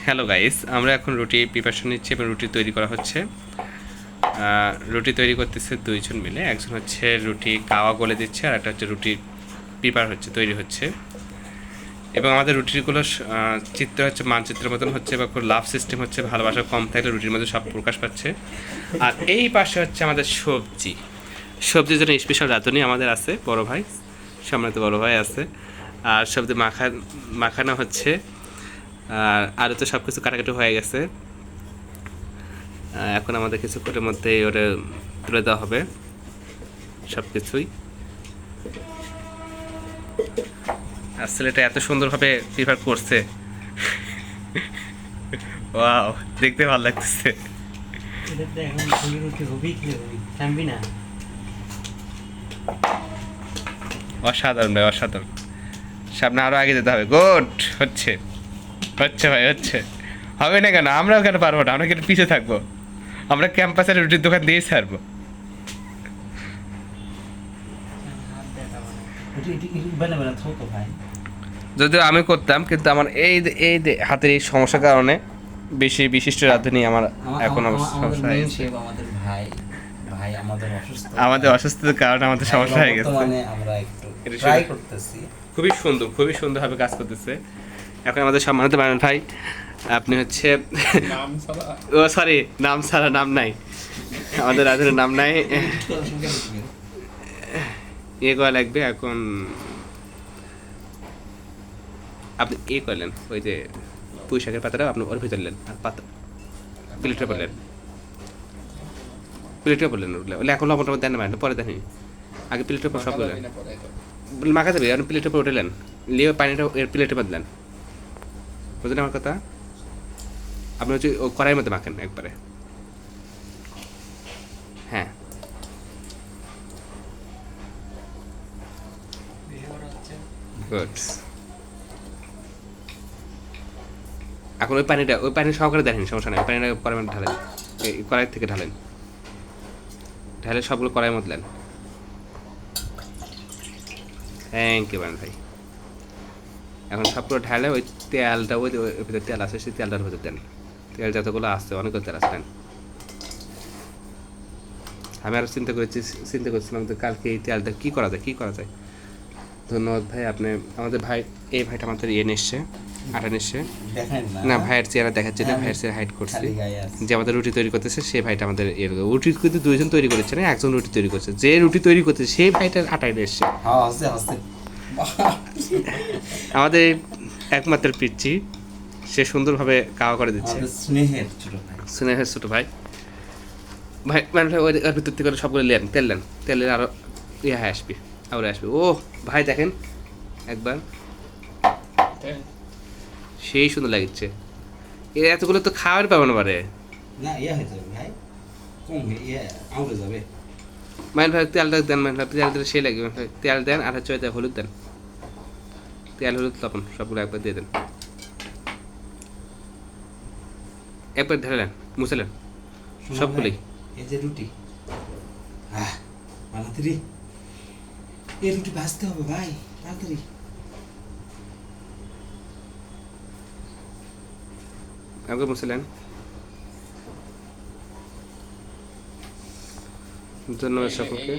Hello guys, আমরা এখন রুটি প্রিপারেশন নিচ্ছি এবং রুটি তৈরি করা হচ্ছে। রুটি তৈরি করতেছে দুইজন মিলে, একজন হচ্ছে রুটি কাওয়া গলে দিচ্ছে আর একটা হচ্ছে রুটি প্রিপার হচ্ছে, তৈরি হচ্ছে। এবং আমাদের রুটিগুলো চিত্র হচ্ছে মানচিত্রের মতন হচ্ছে বা খুব লাভ সিস্টেম হচ্ছে, ভালোবাসা কম থাকলে রুটির মধ্যে সব প্রকাশ পাচ্ছে। আর এই পাশে হচ্ছে আমাদের সবজি, সবজির জন্য স্পেশাল রাঁধুনি আমাদের আছে, বড় ভাই, সম্মানিত বড় ভাই আছে। আর সবজি মাখানো হচ্ছে। আর তো সব কিছু কাটাকাটি হয়ে গেছে। এখন আমাদের কিছুক্ষণের মধ্যেই ওটা তুলে দেওয়া হবে সব কিছুই। আর ছেলেটা এত সুন্দরভাবে প্রিপার করছে, ওয়াও, দেখতে ভালো লাগতেছে। অসাধারণ ভাই, অসাধারণ। সামনে আরো আগে যেতে হবে। গুড, হচ্ছে হচ্ছে ভাই, হচ্ছে। হবে না কেন? আমরাও কেন পারবো না? আমরা কেন পিছিয়ে থাকবো? আমরা ক্যাম্পাসের রুটির দোকান দিয়েই ছাড়বো। যদিও আমি করতাম, কিন্তু আমার এই হাতের এই সমস্যার কারণে বেশি বিশিষ্ট রাঁধুনি আমার এখন সমস্যা হয়ে গেছে। আমাদের অসুস্থতার কারণে আমাদের সমস্যা হয়ে গেছে। খুবই সুন্দর, খুবই সুন্দরভাবে কাজ করতেছে। এখন আমাদের সম্মানিত বানান ভাই, আপনি হচ্ছে ও সরি, নাম ছাড়া নাম নাই, আমাদের রাধুনির নাম নাই, ইয়ে করা লাগবে। এখন আপনি ইয়ে করলেন, ওই যে পুঁই শাকের পাতাটা আপনি ওর ভিতর নেন, আর পাতা প্লেটে পড়লেন, প্লেটে পড়লেন ওগুলো। এখন লবণটা দেন না, পরে দেখেন, আগে প্লেটের পর সব করলেন, মাখা যাবে। আপনি প্লেটের পর উঠলেন, নিয়ে পানিটা এর প্লেটে বদলেন। বুঝলেন আমার কথা? আপনি হচ্ছে ও কড়াইয়ের মধ্যে মাখেন একবারে। হ্যাঁ, গুড। এখন ওই পানি সহকারে দেখেন, সমস্যা নেই। পানিটা কড়াইয়ের মধ্যে ঢালেন, এই কড়াই থেকে ঢালেন, ঢালে সবগুলো কড়াইয়ের মধ্যে দেন। থ্যাংক ইউ ভাই। এখন সবগুলো ঢালে ওই তেলটা, ওই ভিতরে তেল আছে, সেই তেলটার ভিতরে দেন। তেল যতগুলো আসছে, অনেকগুলো তেল আছে, দেন। আমি আরও চিন্তা করছিলাম তো কালকে এই তেলটা কী করা যায়। ধন্যবাদ ভাই, আপনি আমাদের ভাই, এই ভাইটা আমাদের ইয়ে নিচ্ছে, আটা নিচ্ছে না, ভাইয়ের চেহারা দেখাচ্ছে না, ভাইয়ের চেহারা হাইড করছে। যে আমাদের রুটি তৈরি করতেছে সেই ভাইটা আমাদের রুটি কিন্তু দুইজন তৈরি করেছে না, একজন রুটি তৈরি করছে। যে রুটি তৈরি করতেছে সেই ভাইটার আটাই নিয়ে এসছে। আমাদের একমাত্র পিচ্ছি, সে সুন্দরভাবে কাওয়া করে দিচ্ছে। স্নেহের ছোট ভাই। ভাই মানে ভাই, ওই ভিতর থেকে সবগুলো তেল নেন, আরো ইয়ে আসবে, আবার আসবে। ও ভাই দেখেন একবার, সেই সুন্দর লাগছে। এতগুলো তো খাওয়ার পাবো না পারে। মাইন ভাই তেলটা দেন, মাইন ভাই তেল দিলে সেই লাগবে। তেল দেন, আর হচ্ছে হলুদ দেন, তেল হলুদ লবণ সবগুলো একবার দিয়ে দেন, একবার ঢেলেন, মুছলেন সবগুলোই। এই যে রুটি, তাড়াতাড়ি এই রুটি ভাজতে হবে ভাই, তাড়াতাড়ি। একবার মুছলেন। ধন্যবাদ সকলকে।